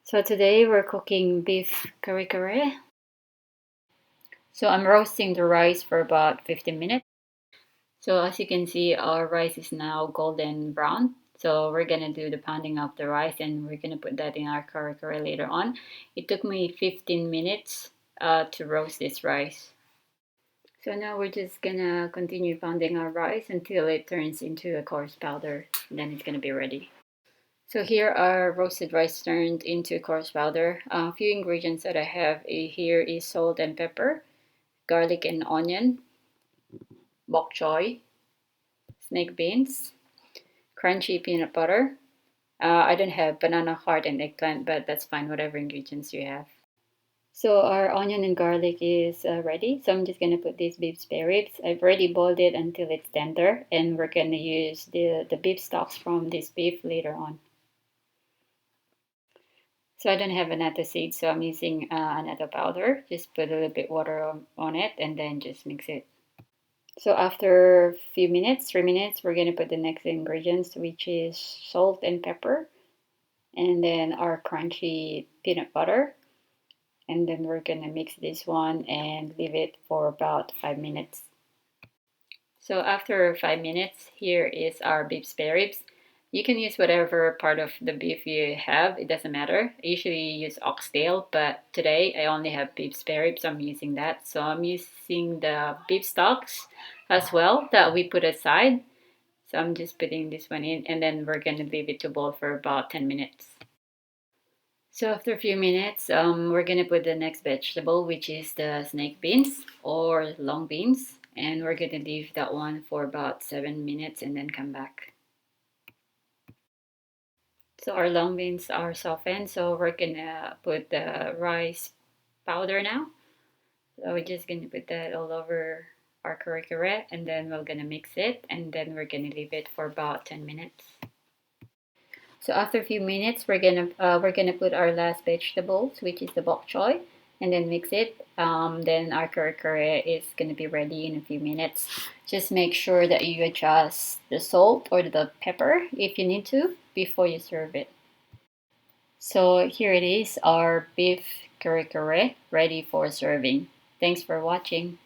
So today we're cooking beef kare kare. So I'm roasting the rice for about 15 minutes. So as you can see, our rice is now golden brown. So we're gonna do the pounding of the rice and we're gonna put that in our kare kare later on. It took me 15 minutes to roast this rice. So now we're just gonna continue pounding our rice until it turns into a coarse powder. Then it's gonna be ready. So here are roasted rice turned into coarse powder. A few ingredients that I have here is salt and pepper, garlic and onion, bok choy, snake beans, crunchy peanut butter. I don't have banana heart and eggplant, but that's fine, whatever ingredients you have. So our onion and garlic is ready. So I'm just gonna put these beef spare ribs. I've already boiled it until it's tender, and we're gonna use the beef stocks from this beef later on. So I don't have annatto seed, so I'm using annatto powder. Just put a little bit water on it and then just mix it. So after a few minutes, 3 minutes, we're going to put the next ingredients, which is salt and pepper, and then our crunchy peanut butter. And then we're going to mix this one and leave it for about 5 minutes. So after 5 minutes, here is our beef spare ribs. You can use whatever part of the beef you have, it doesn't matter. I usually use oxtail, but today I only have beef spare ribs, so I'm using that. So I'm using the beef stocks as well that we put aside. So I'm just putting this one in and then we're going to leave it to boil for about 10 minutes. So after a few minutes, we're going to put the next vegetable, which is the snake beans or long beans. And we're going to leave that one for about 7 minutes and then come back. So our long beans are softened, so we're going to put the rice powder now. So we're just going to put that all over our kare kare and then we're going to mix it and then we're going to leave it for about 10 minutes. So after a few minutes, we're gonna put our last vegetables, which is the bok choy, and then mix it. Then our kare kare is gonna be ready in a few minutes. Just make sure that you adjust the salt or the pepper if you need to before you serve it. So here it is, our beef kare kare ready for serving. Thanks for watching.